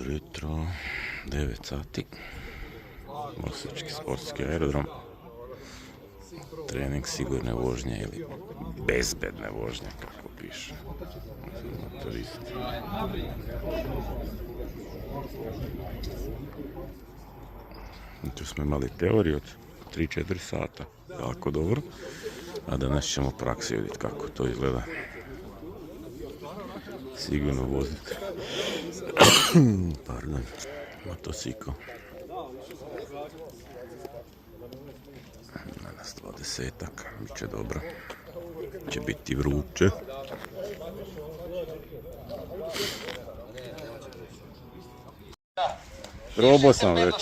Dobro jutro, 9 sati, Osječki sportski aerodrom, trening sigurne vožnje ili bezbedne vožnje, kako piše. Motoristi. Tu smo imali teoriju od 3-4 sata, jako dobro, a danas ćemo u praksi vidjeti kako to izgleda. Sigurno voziti motocikl. Danas 20-ak, bit će dobro. Će biti vruće. Probao sam već.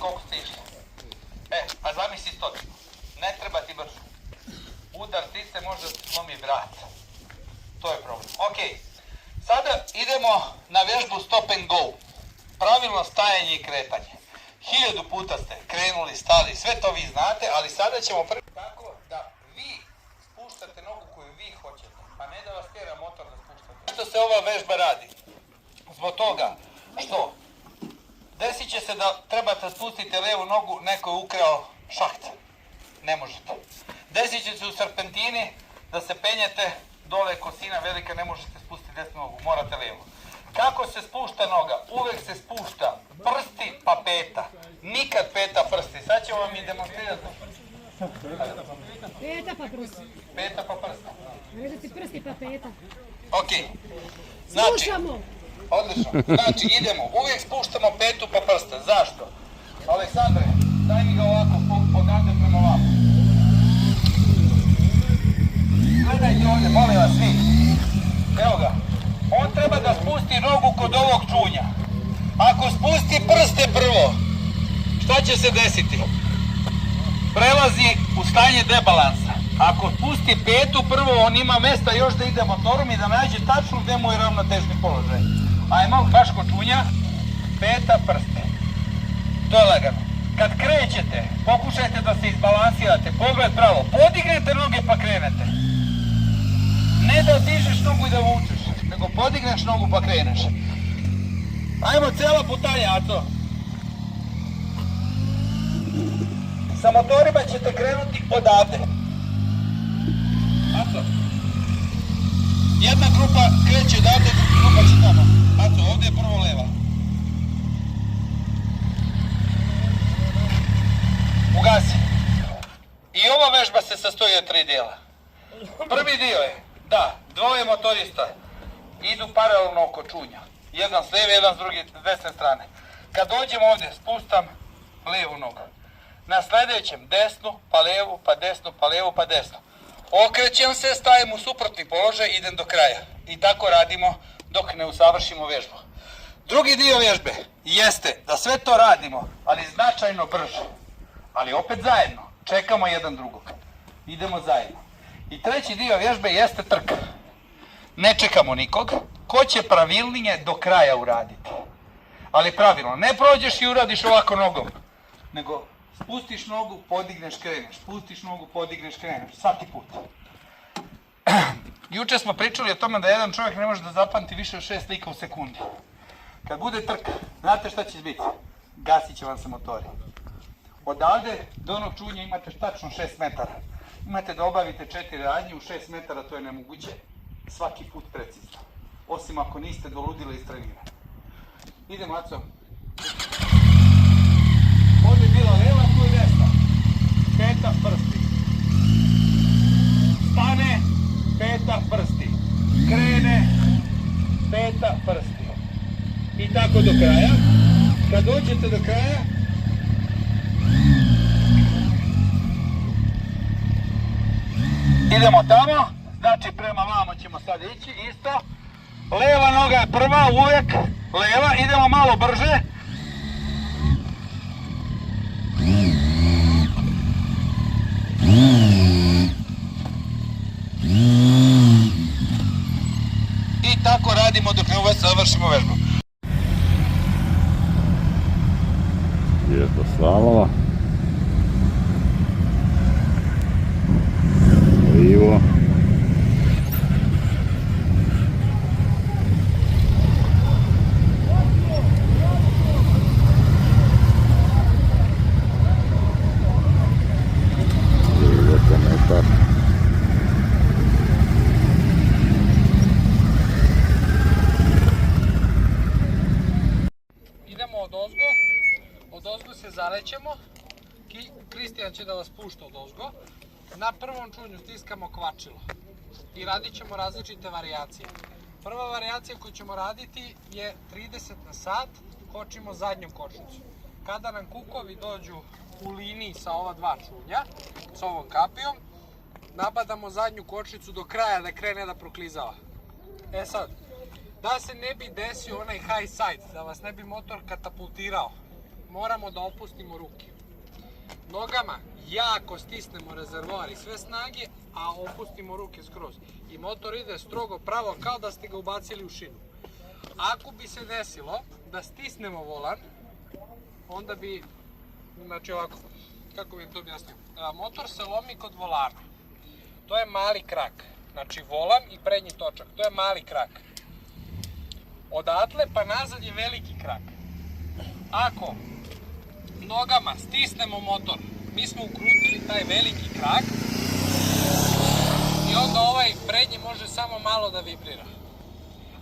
Koliko ste išli? A zamisli to. Ne treba ti brzo. Udar tice može da slomi vrat. To je problem. Ok. Sada idemo na vježbu stop and go. Pravilno stajanje i kretanje. 1000 puta ste krenuli, stali, sve to vi znate, ali sada ćemo prvi tako da vi spuštate nogu koju vi hoćete, a ne da vas tjera motor da spuštate. Što se ova vežba radi? Zbog toga što desit će se da trebate spustiti lijevu nogu, neko je ukrao šaht. Ne možete. Desit će se u serpentini da se penjete, dole je kosina velika, ne možete spustiti desnu nogu, morate lijevo. Kako se spušta noga? Uvijek se spušta prsti pa peta. Nikad peta prsti. Sad ćemo vam i demonstrirati. Peta pa prsti. Peta pa prsti. Vedete prsti pa peta. Ok. Znači, Slušamo. odlično. Znači, idemo. Uvijek spuštamo petu pa prste. Zašto? Aleksandre, daj mi ga ovako odavde prema vama. Gledajte ovdje, molim vas svi. Evo ga. On treba da spusti nogu kod ovog čunja. Ako spusti prste prvo, šta će se desiti? Prelazi u stanje debalansa. Ako spusti petu prvo, on ima mjesta još da ide motorom i da nađe tačno gdje mu je ravnotežni položaj. Ajmo, baš kod čunja, peta prste. To je lagano. Kad krećete, pokušajte da se izbalansirate, pogled pravo, podignete noge pa krenete. Ne da dižeš nogu i da vučeš, nego podigneš nogu pa kreneš. Ajmo cijela putanja, Aco. Sa motorima ćete krenuti odavde. Aco. Jedna grupa kreće odavde, druga grupa će tamo. Aco, ovdje je prvo leva. Ugasi. I ova vežba se sastoji od 3 dijela. Prvi dio je da dvoje motorista idu paralelno oko čunja. Jedan s lijeve, jedan s druge, s desne strane. Kad dođemo ovdje, spustam lijevu nogu. Na sljedećem desnu, pa lijevu, pa desnu, pa lijevu, pa desnu. Okrećem se, stavim u suprotni položaj, idem do kraja. I tako radimo dok ne usavršimo vježbu. Drugi dio vježbe jeste da sve to radimo, ali značajno brže. Ali opet zajedno. Čekamo jedan drugog. Idemo zajedno. I treći dio vježbe jeste trka. Ne čekamo nikog. Ko će pravilnije do kraja uraditi. Ali pravilno. Ne prođeš i uradiš ovako nogom. Nego spustiš nogu, podigneš, kreneš. Spustiš nogu, podigneš, kreneš. Svaki put. Juče smo pričali o tome da jedan čovjek ne može da zapamti više od 6 slika u sekundi. Kad bude trka, znate šta će biti? Gasit će vam se motori. Odavde do onog čunja imate tačno 6 metara. Imate da obavite 4 radnje u 6 metara, to je nemoguće. Svaki put precizno. Osim ako niste doludili i istrenirani. Idemo, Aco. Ovdje je bila lijeva, tu je desna. Peta prsti. Stane, peta prsti. Krene, peta prsti. I tako do kraja. Kad dođete do kraja, idemo tamo, znači prema vamo ćemo sad ići, isto. Lijeva noga je prva, uvijek lijeva, idemo malo brže. I tako radimo dok ne završimo vežbu. Vježba slaloma. Lijevo. ćemo, Kristijan će da vas pušta od ozgo, na prvom čunju stiskamo kvačilo i radit ćemo različite varijacije. Prva varijacija koju ćemo raditi je 30 na sat, kočimo zadnjom kočnicom. Kada nam kukovi dođu u liniji sa ova dva čunja, s ovom kapijom, nabadamo zadnju kočnicu do kraja da krene da proklizava. E sad, da se ne bi desio onaj high side, da vas ne bi motor katapultirao, moramo da opustimo ruke. Nogama jako stisnemo rezervoar i sve snage, a opustimo ruke skroz. I motor ide strogo pravo kao da ste ga ubacili u šinu. Ako bi se desilo da stisnemo volan, onda bi, znači ovako, kako bih to objasnio, motor se lomi kod volana. To je mali krak, znači volan i prednji točak, to je mali krak. Odatle pa nazad je veliki krak. Ako nogama stisnemo motor, mi smo ukrutili taj veliki krak i onda ovaj prednji može samo malo da vibrira.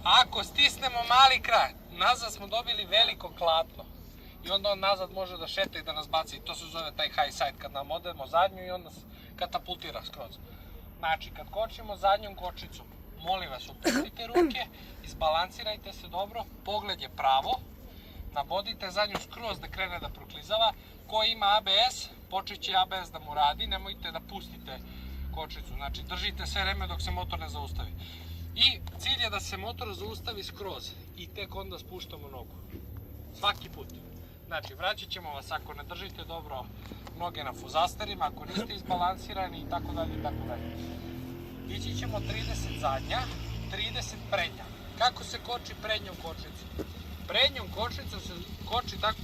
Ako stisnemo mali krak, nazad smo dobili veliko klatno i onda on nazad može da šeta i da nas baci. To se zove taj high side, kad nam odemo zadnju i on nas katapultira skroz. Znači, kad kočimo zadnjom kočnicom, molim vas, opustite ruke, izbalansirajte se dobro, pogled je pravo, nabodite zadnju skroz da krene da proklizava. Ko ima ABS, počet će ABS da mu radi, nemojte da pustite kočnicu, znači držite sve vreme dok se motor ne zaustavi. I cilj je da se motor zaustavi skroz i tek onda spuštamo nogu. Svaki put. Znači, vraćat ćemo vas ako ne držite dobro noge na fuzasterima, ako niste izbalansirani i tako dalje i tako dalje. Ići ćemo 30 zadnja, 30 prednja. Kako se koči prednjom kočnicom? Prednjom kočnicom se koči tako...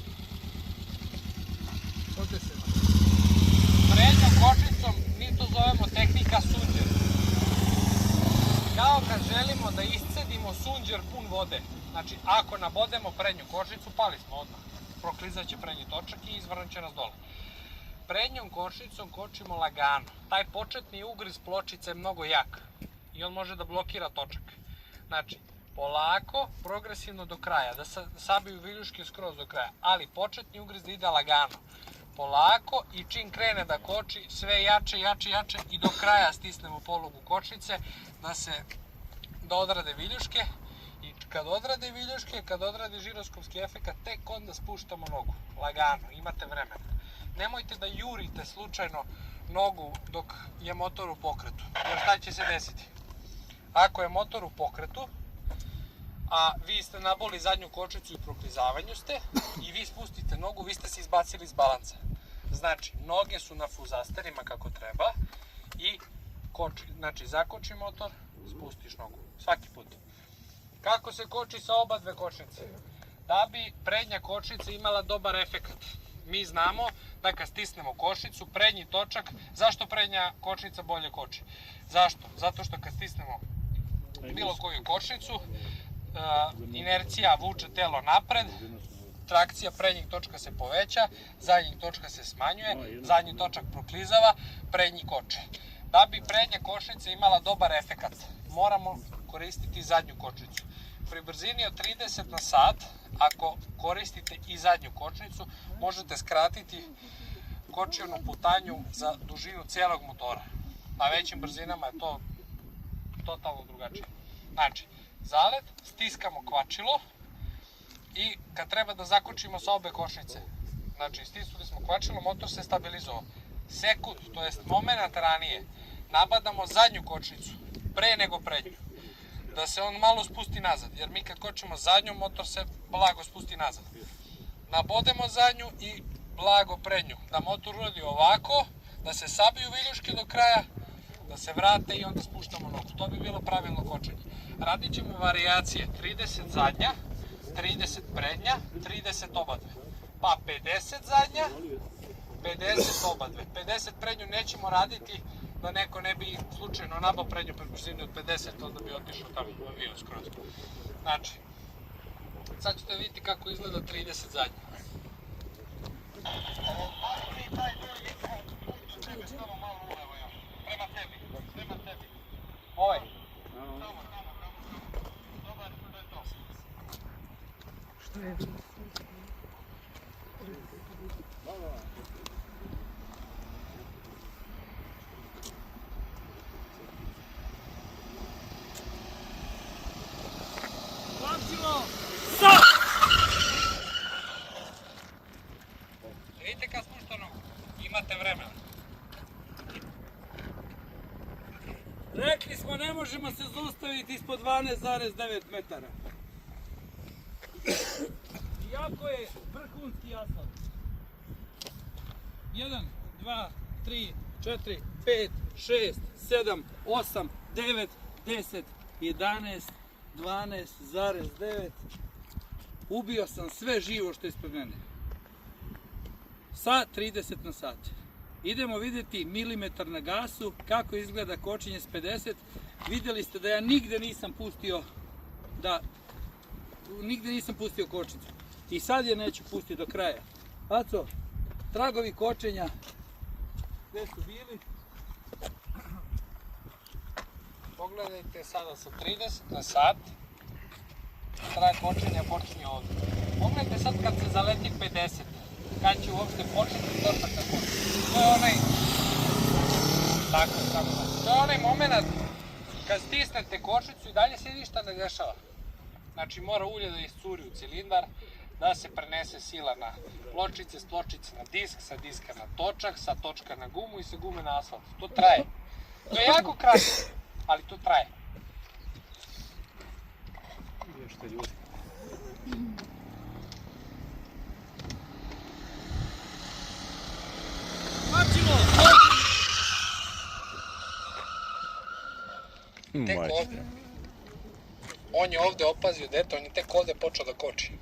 Prednjom kočnicom mi to zovemo tehnika sunđer. Kao kad želimo da iscedimo sunđer pun vode. Znači, ako nabodemo prednju kočnicu, pali smo odmah. Proklizat će prednji točak i izvrnut će nas dole. Prednjom kočnicom kočimo lagano. Taj početni ugriz pločice je mnogo jak i on može da blokira točak. Znači, polako, progresivno do kraja, da sabiju viljuške skroz do kraja, ali početni ugriz da ide lagano. Polako i čim krene da koči, sve jače, jače, jače i do kraja stisnemo polugu kočnice da odrade viljuške. I kad odrade viljuške, kad odrade žiroskopski efekat, tek onda spuštamo nogu. Lagano, imate vremena. Nemojte da jurite slučajno nogu dok je motor u pokretu. Jer šta će se desiti? Ako je motor u pokretu, a vi ste naboli zadnju kočnicu i u proklizavanju ste, i vi spustite nogu, vi ste se izbacili iz balansa. Znači, noge su na fuzasterima kako treba i znači, zakoči motor, spustiš nogu. Svaki put. Kako se koči sa oba dve kočnice? Da bi prednja kočnica imala dobar efekat. Mi znamo da kad stisnemo kočnicu, prednji točak, zašto prednja kočnica bolje koči? Zašto? Zato što kad stisnemo bilo koju kočnicu, inercija vuče telo napred, trakcija prednjeg točka se poveća, zadnjeg točka se smanjuje, zadnji točak proklizava, prednji koče. Da bi prednja kočnica imala dobar efekat, moramo koristiti zadnju kočnicu. Pri brzini od 30 na sat, ako koristite i zadnju kočnicu, možete skratiti kočionu putanju za dužinu cijelog motora. Na većim brzinama je to totalno drugačije. Znači, zalet, stiskamo kvačilo i kad treba da zakočimo sa obe kočnice, znači stisnuli smo kvačilo, motor se stabilizovao. Sekund, to jest moment ranije, nabadamo zadnju kočnicu pre nego prednju. Da se on malo spusti nazad, jer mi kad kočimo zadnju, motor se blago spusti nazad. Nabodemo zadnju i blago prednju. Da motor uradi ovako, da se sabiju viljuške do kraja, da se vrate i onda spuštamo nogu. To bi bilo pravilno kočenje. Radit ćemo varijacije 30 zadnja, 30 prednja, 30 obadve. Pa 50 zadnja, 50 obadve. 50 prednju nećemo raditi da neko ne bi slučajno nabao prednju pri brzini od 50, onda bi otišao tamo u avion skroz. Znači, sad ćete vidjeti kako izgleda 30 zadnja. Samo malo ulevo još. Prema tebi, prema tebi. Ovaj. Dobar, to je to. Što je bilo? Rekli smo ne možemo se zaustaviti ispod 12,9 metara. Iako je vrhunski asfalt. 1, 2, 3, 4, 5, 6, 7, 8, 9, 10, 11, 12,9. Ubio sam sve živo što je ispred mene. Sa 30 na sat. Idemo vidjeti milimetar na gasu, kako izgleda kočenje s 50. Vidjeli ste da ja nigde nisam pustio kočnicu. I sad je neću pustiti do kraja. Aco, tragovi kočenja, gdje su bili? Pogledajte sada sa 30 na sat. Trag kočenja počinje ovdje. Pogledajte sad kad se zaleti 50. Kad će uopšte početi točak na kočenju. To je onaj... Tako. To je onaj moment kad stisnete kočnicu i dalje se ništa ne dešava. Znači mora ulje da iscuri u cilindar, da se prenese sila na pločice, s pločice na disk, sa diska na točak, sa točka na gumu i sa gume na asfalt. To traje. To je jako kratko, ali to traje. Tek ovdje. On je ovdje opazio dete, on je tek ovdje počeo da koči.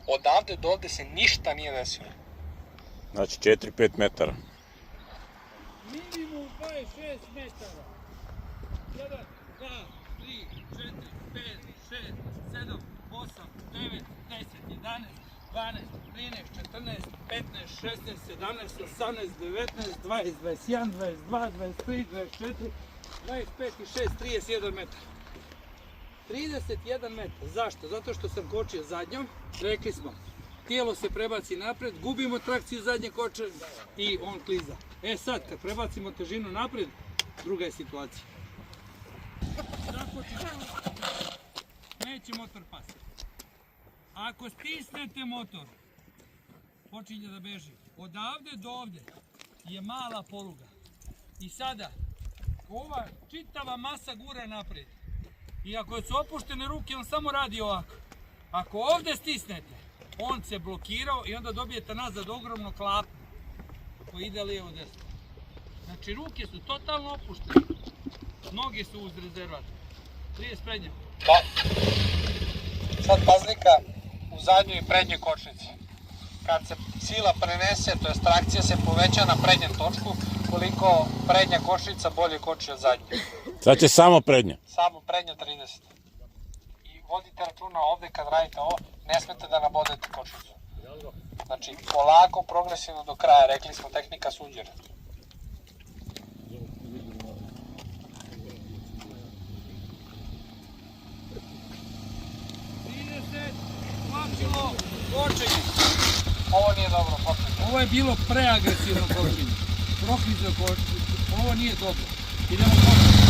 Odavde do ovdje se ništa nije desilo. Znači 4-5 metara. Minimum 26 metara. 1, 2, 3, 4, 5, 6, 7, 8, 9, 10, 11, 12, 13, 14, 15, 16, 17, 18, 19, 20, 21, 22, 23, 24, 25 i 6, 31 metar. 31 metar. Zašto? Zato što sam kočio zadnjom. Rekli smo, tijelo se prebaci napred, gubimo trakciju zadnje koče i on kliza. E sad, kad prebacimo težinu napred, druga je situacija. Zakočite. Neće motor pasti. Ako stisnete motor, počinje da beži. Odavde do ovdje je mala poluga. I sada, ova čitava masa gura naprijed. I ako su opuštene ruke, on samo radi ovako. Ako ovdje stisnete, on se blokirao i onda dobijete nazad ogromno klapu koji ide lijevo desno. Znači ruke su totalno opuštene. Noge su uz rezervat. 30 prednje. Sad pazlika u zadnjoj i prednjoj kočnici. Kad se sila prenese, to je trakcija se poveća na prednjem točku, koliko prednja kočnica bolje koči od zadnje. Sad će samo prednja. Samo prednja 30. I vodite računa ovdje kad radite ovo, ne smete da nabodete kočnicu. Znači polako, progresivno do kraja, rekli smo tehnika sunđera. Kočenje. Ovo nije dobro kočenje. Ovo je bilo preagresivno kočenje. Proklizno kočenje. Ovo nije dobro. Idemo kočenje.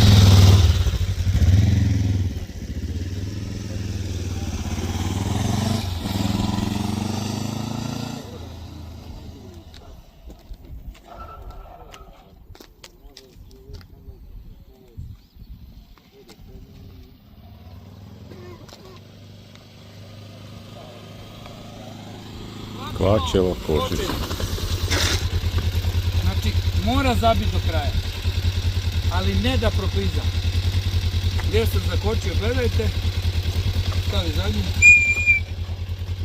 Kvačevo kočić. Znači, mora zabiti do kraja, ali ne da prokliza. Gdje sam zakočio, gledajte, stavi zadnji.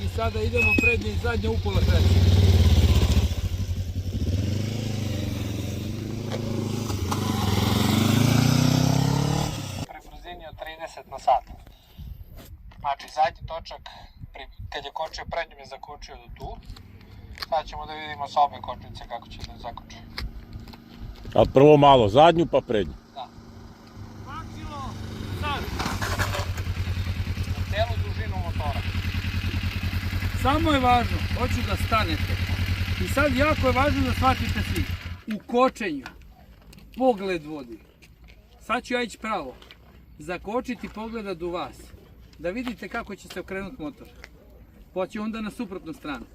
I sada idemo prednje i zadnje upola kreće. Pri brzini od 30 na sat. Znači, zadnji točak, kad je kočio prednjom je zakočio do tu. Sad ćemo da vidimo sa obe kočnice kako će da zakoči. A prvo malo zadnju pa prednju. Da. Maksimo, sad. Na celu dužinu motora. Samo je važno, hoću da stanete. I sad jako je važno da shvatite svi. U kočenju pogled vodi. Sad ću ja ići pravo. Zakočiti pogledat u vas. Da vidite kako će se okrenuti motor. Pa će onda na suprotnu stranu.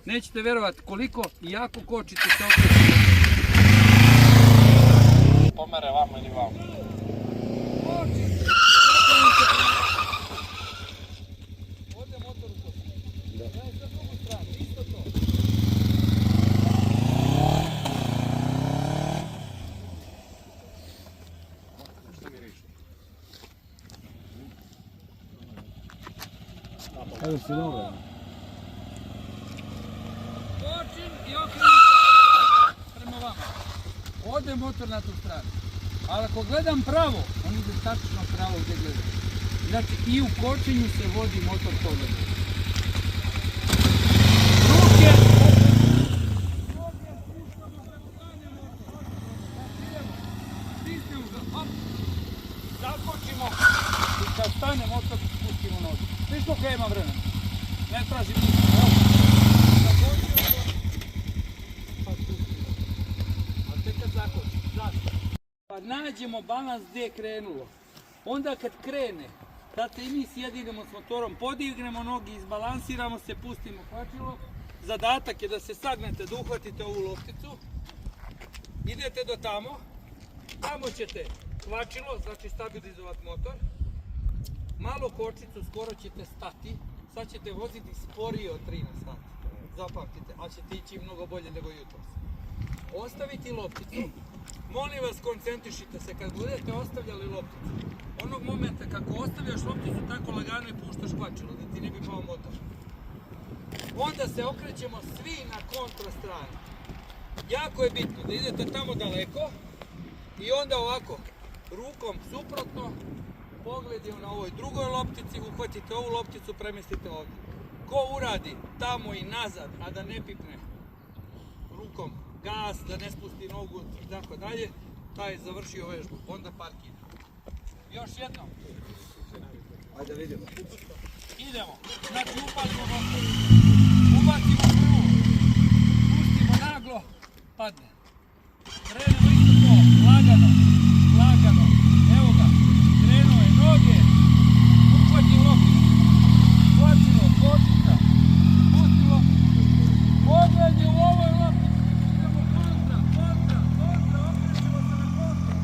Nećete vjerovati koliko i jako kočite se okrenuti. Pomere vamo ili vamo. Evo si dobro. Počin i okrenim se prema vama. Ode motor na tu stranu. Ali ako gledam pravo, on ide tačno pravo gdje gledam. Znači i u kočenju se vodi motor pogledom. Ruke! Spuštamo da stane motor. Stisnemo ga, hop. Zakočimo i kad stane motor spustimo nogu. Viš koliko ja imam vremena? Ne tražim ništa. Zakočimo ga. Pa spustimo. Ali tek kad zakočimo. Zašto? Pa nađemo balans gdje je krenulo. Onda kad krene, znate i mi sjedinemo s motorom, podignemo nogi, izbalansiramo se, pustimo kvačilo. Zadatak je da se sagnete, da uhvatite ovu lopticu. Idete do tamo. Tamo ćete kvačilo, znači stabilizovati motor. Malo kočicu, skoro ćete stati. Sad ćete voziti sporije od 13 sati. Zapamtite, ali ćete ići mnogo bolje nego jutros. Ostaviti lopticu. Molim vas, koncentrišite se kad budete ostavljali lopticu. Onog momenta kako ostavljaš lopticu, tako lagano i puštaš kvačilo, da ti ne bi pao motor. Onda se okrećemo svi na kontra stranu. Jako je bitno da idete tamo daleko i onda ovako, rukom suprotno, pogledom na ovoj drugoj loptici, uhvatite ovu lopticu, premestite ovdje. Ko uradi tamo i nazad, a da ne pipne rukom gas, da ne spusti nogu i tako dalje, taj je završio vežbu, onda parkira. Još jednom. Ajde vidimo. Idemo, znači upalimo motor, ubacimo prvu, pustimo naglo, padne. Krenemo isto to, lagano, lagano, evo ga, krenuo je noge, uhvatim lopticu, hvatilo, kočica, pustilo, pogled je u ovoj loptici, idemo kontra, okrećemo se na kontra,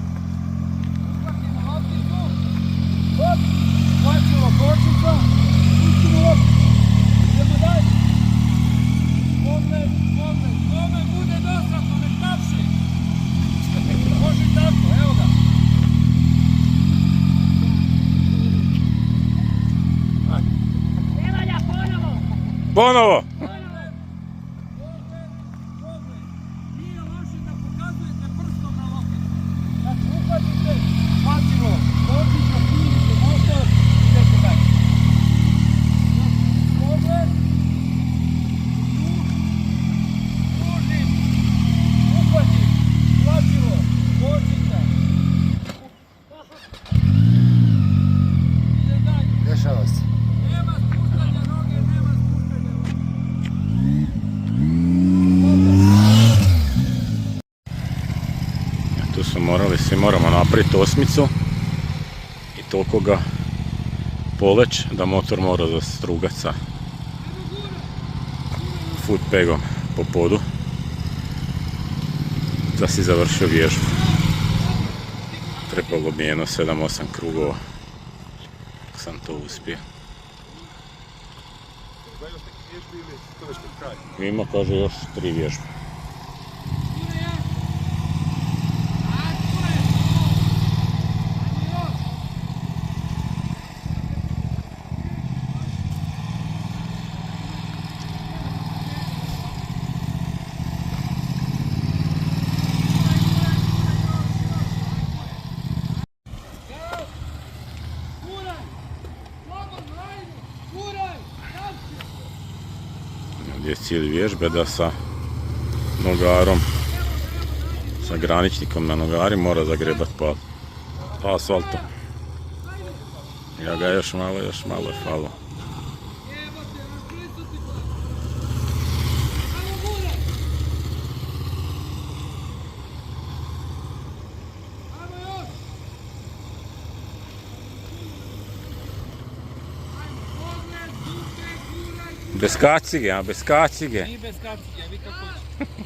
uhvatimo lopticu, hop, hvatilo, kočica, pustimo lopticu, idemo dalje, pogled, kome bude dosadno, nek tapši, može i tako, evo ga. Ne valja ponovo. Ponovo! Nije loše da pokazujete prstom na lopticu. Znači uhvatite, hvatilo, kočica, smirite motor, idete dalje. Pogled, kružim, uhvatim, hvatilo, kočica. Ide dalje. Dešava se. Nema spuštanja noge, nema spuštanja noge. Tu su morali, svi moramo napraviti osmicu i toliko ga poleć da motor mora zastrugat sa footpegom po podu da si završio vježbu. Trebalo bi jedno 7-8 krugova, sam to uspio. Ima, kaže, još 3 vježbe. Gdje je cilj vježbe da sa nogarom, sa graničnikom na nogari mora zagrebat po asfaltu. Ja ga još malo je falo. Bez kacige, a bez kacige. I bez kacige, vi kako hoćete.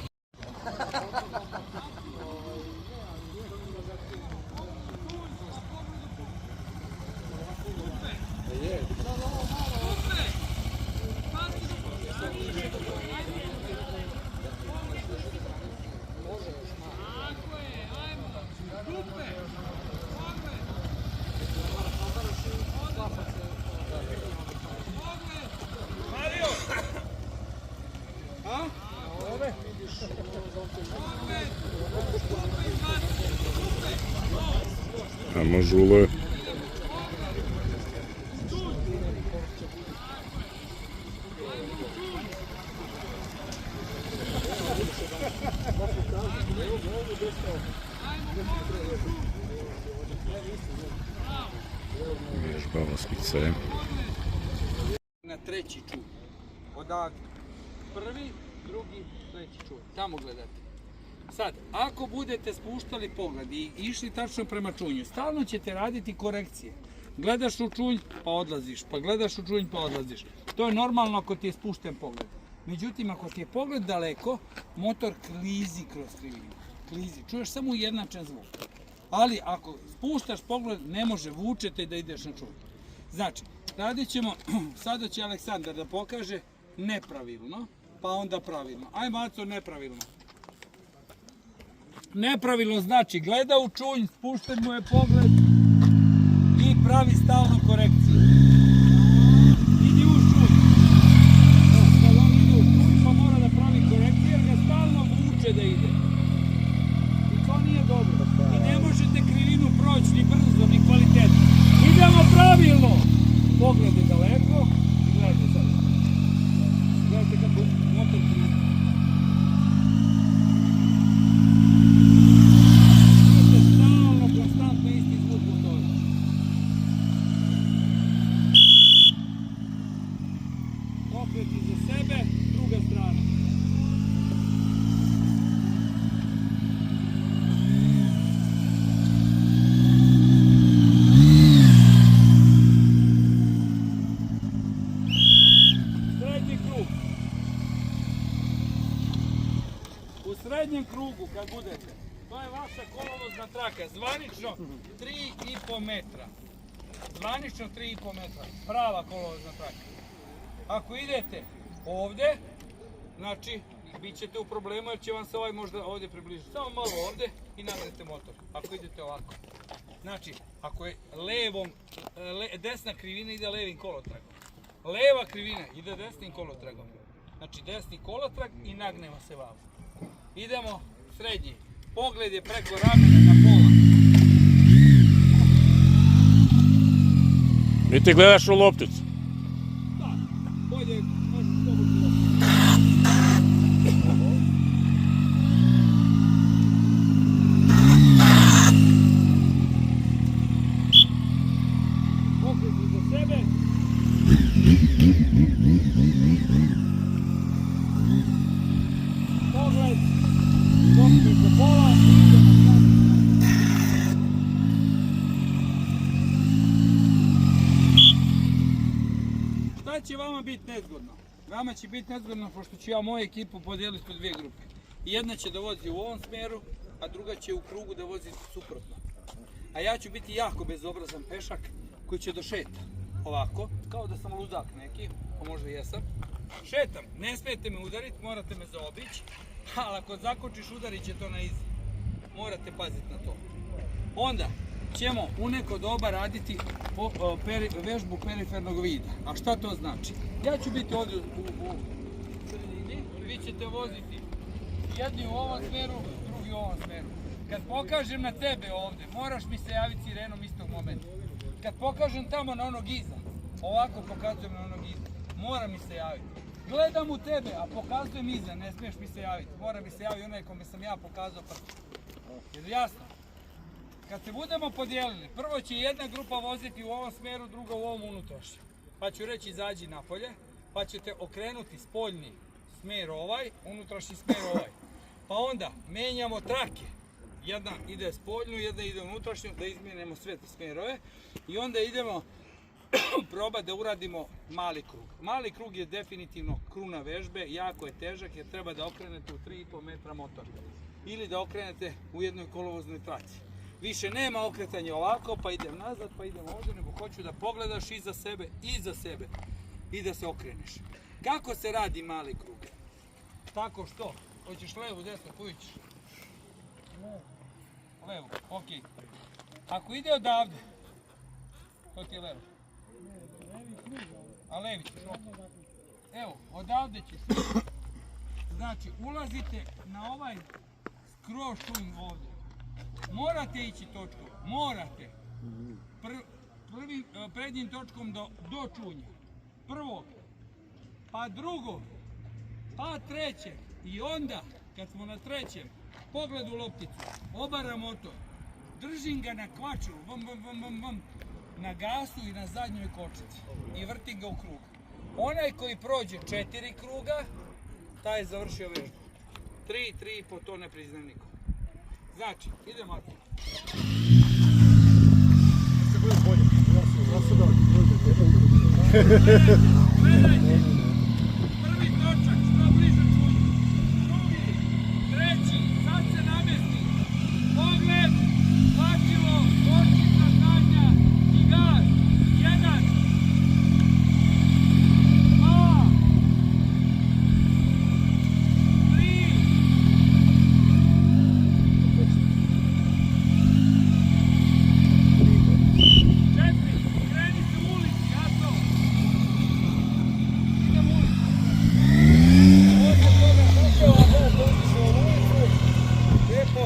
Pogled! Ajmo žulo. Vježba Ospice. Na treći čuj. Odavde. Prvi, drugi, treći čuj. Tamo gledate. Sad, ako budete spuštali pogled i išli tačno prema čunju, stalno ćete raditi korekcije. Gledaš u čunj, pa odlaziš, pa gledaš u čunj, pa odlaziš. To je normalno ako ti je spušten pogled. Međutim, ako ti je pogled daleko, motor klizi kroz krivinu. Klizi. Čuješ samo ujednačen zvuk. Ali ako spuštaš pogled, ne može, vučete da ideš na čunj. Znači, radit ćemo, sada će Aleksandar da pokaže nepravilno, pa onda pravilno. Aj Maco, nepravilno. Nepravilno znači gleda u čunj, spušten mu je pogled i pravi stalno korekciju. Idi u čunj. Kad on ide u čunj pa mora da pravi korekciju jer ga stalno vuče da ide. I to nije dobro. I ne možete krivinu proći ni brzo, ni kvalitetno. Idemo pravilno. Pogled je daleko i gledajte sad. Gledajte kako motor krivi. U srednjem krugu kad budete, to je vaša kolovozna traka, zvanično 3,5 metra. Zvanično 3,5 metra, prava kolovozna traka. Ako idete ovdje, znači bit ćete u problemu jer će vam se ovaj možda ovdje približiti. Samo malo ovdje i nagnete motor, ako idete ovako. Znači, ako je desna krivina ide levim kolotragom. Leva krivina ide desnim kolotragom. Znači desni kolotrag i nagnemo se vamo. Idemo srednji. Pogled je preko ramena na pola. I ti gledaš u lopticu. Da, bolje možeš slobodno. Pogled za sebe. Pogled. Pogled za pola. Šta će vama biti nezgodno? Vama će biti nezgodno pošto ću ja moju ekipu podijeliti u dvije grupe. Jedna će da vozi u ovom smjeru, a druga će u krugu da vozi suprotno. A ja ću biti jako bezobrazan pešak koji će da šeta. Ovako, kao da sam ludak neki, pa možda jesam. Šetam, ne smijete me udariti, morate me zaobići, ali ako zakočiš udarit će to na izi. Morate paziti na to. Onda ćemo u neko doba raditi vežbu perifernog vida. A šta to znači? Ja ću biti ovdje u sredini, vi ćete voziti jedni u ovom smjeru, drugi u ovom smjeru. Kad pokažem na tebe ovdje, moraš mi se javiti sirenom istog momenta. Kad pokažem tamo na onog iza, ovako pokazujem na onog iza, mora mi se javiti. Gledam u tebe, a pokazujem iza, ne smiješ mi se javiti. Mora mi se javiti onaj kome sam ja pokazao prvi. Jer jasno? Kad se budemo podijelili, prvo će jedna grupa voziti u ovom smjeru, druga u ovom unutrašnjem. Pa ću reći izađi napolje, pa ćete okrenuti spoljni smjer ovaj, unutrašnji smjer ovaj. Pa onda menjamo trake. Jedna ide spoljnu, jedna ide unutrašnju, da izmijenimo sve te smjerove. I onda idemo probati da uradimo mali krug. Mali krug je definitivno kruna vežbe, jako je težak jer treba da okrenete u 3,5 metra motor. Ili da okrenete u jednoj kolovoznoj traci. Više nema okretanja ovako, pa idem nazad, pa idem ovdje, nego hoću da pogledaš iza sebe i da se okreneš. Kako se radi mali krug? Tako što? Hoćeš levu, desno, koju ćeš? Levo, ok. Ako ide odavde, to ti je levo. A levi ćeš, ok. Evo, odavde ćeš. Znači, ulazite na ovaj skroz šum ovdje. Morate ići točkom, morate. prednjim točkom do čunja. Prvog, pa drugog, pa trećeg i onda kad smo na trećem pogledu lopticu, obaram motor, držim ga na kvaču, na gasu i na zadnjoj kočici i vrtim ga u krug. Onaj koji prođe 4 kruga, taj je završio vežbu. 3,5 to ne priznajem niko. Znači, idemo ovdje. Gledajte, prvi točak, što bliže čunju, drugi, treći, sad se namesti, pogled, plaćilo, kočica, zadnja i gaz, 1, 2, 3, 4, kreni se u ulici, jasno. Idemo u ulici. Lijepo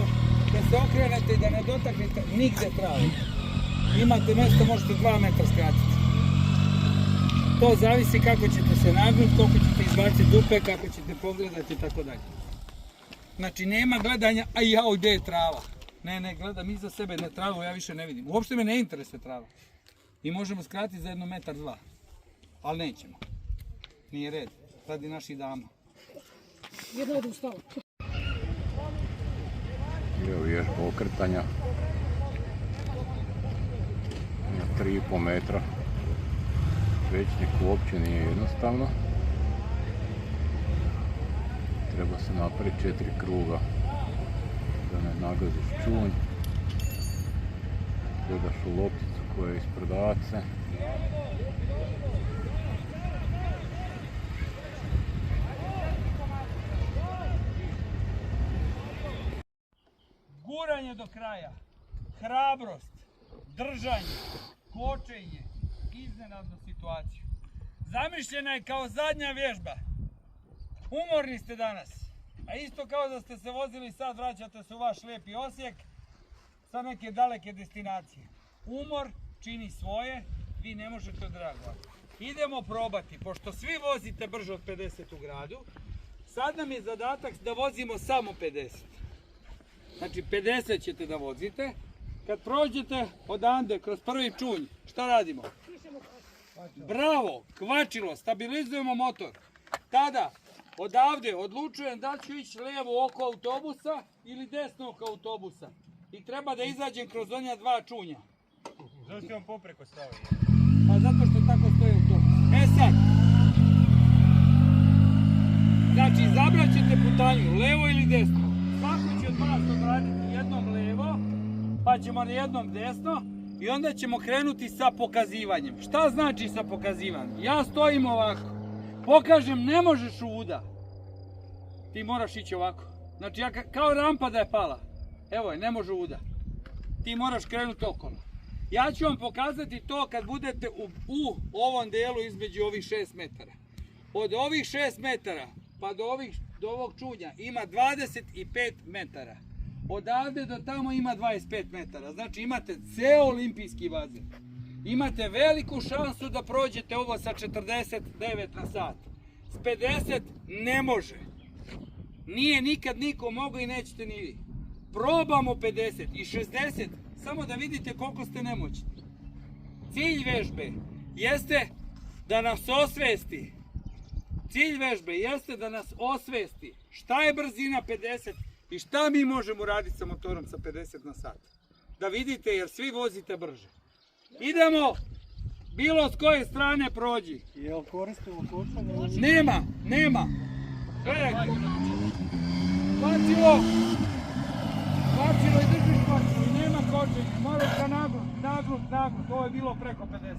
da se okrenete i da ne dotaknete nigde trave. Imate mjesto, možete 2 metra skratiti. To zavisi kako ćete se nagnuti, koliko ćete izbaciti dupe, kako ćete pogledati i tako dalje. Znači nema gledanja, a jao gdje je trava. Ne, gledam iza sebe, ne travu, ja više ne vidim. Uopšte me ne interesuje trava. I možemo skratiti za 1,2 metra. Ali nećemo. Nije red, radi naših dama. Jedno od ustava. Evo vježba okretanja na 3,5 metra. Većnik uopće nije jednostavno. Treba se napraviti 4 kruga da ne nagaziš čunj. Gledaš u lopticu koja je ispred ace. Guranje do kraja, hrabrost, držanje, kočenje, iznenadnu situaciju. Zamišljena je kao zadnja vježba. Umorni ste danas, a isto kao da ste se vozili sad, vraćate se u vaš lijepi Osijek sa neke daleke destinacije. Umor čini svoje, vi ne možete odreagovati. Idemo probati, pošto svi vozite brže od 50 u gradu, sad nam je zadatak da vozimo samo 50. Znači 50 ćete da vozite. Kad prođete odande kroz prvi čunj, šta radimo? Bravo, kvačilo, stabilizujemo motor. Tada odavde odlučujem da ću ići lijevo oko autobusa ili desno oko autobusa. I treba da izađem kroz onja 2 čunja. Zašto vam popreko stavio? Pa zato što tako stoji autobus. E sad, znači izabrat ćete putanju, levo ili desno. Svako će od vas odraditi jednom levo, pa ćemo na jednom desno i onda ćemo krenuti sa pokazivanjem. Šta znači sa pokazivanjem? Ja stojim ovako, pokažem ne možeš uvuda, ti moraš ići ovako. Znači kao rampa da je pala, evo je, ne može uvuda, ti moraš krenuti okolo. Ja ću vam pokazati to kad budete u ovom delu između ovih 6 metara. Od ovih 6 metara pa do ovog čunja ima 25 metara. Odavde do tamo ima 25 metara. Znači imate ceo olimpijski bazen. Imate veliku šansu da prođete ovo sa 49 na sat. S 50 ne može. Nije nikad niko mogao i nećete ni vi. Probamo 50 i 60, samo da vidite koliko ste nemoćni. Cilj vežbe jeste da nas osvesti. Cilj vežbe jeste da nas osvesti šta je brzina 50 i šta mi možemo raditi sa motorom sa 50 na sat. Da vidite jer svi vozite brže. Idemo, bilo s koje strane prođi. Jel koristimo kočanje? Nema. Gledajte. Kvačilo i držiš kvačilo i nema kočenja. Moraš ga nagnut. Ovo je bilo preko 50.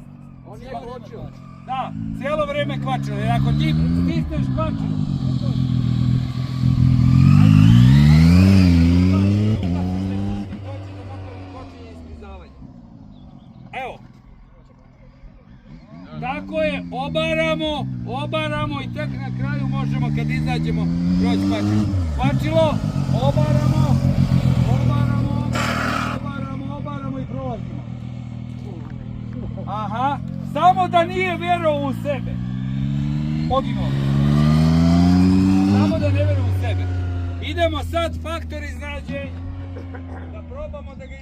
On je kočio. Da, cijelo vrijeme kvačilo, jer ako ti stisneš kvačilo, evo, tako je, obaramo i tek na kraju možemo kad izađemo proći kvačilo. Kvačilo, obaramo i prolazimo. Aha, samo da nije vjerovao u sebe. Poginuo. Samo da ne vjeruje u sebe. Idemo sad faktor iznenađenja. Da probamo da ga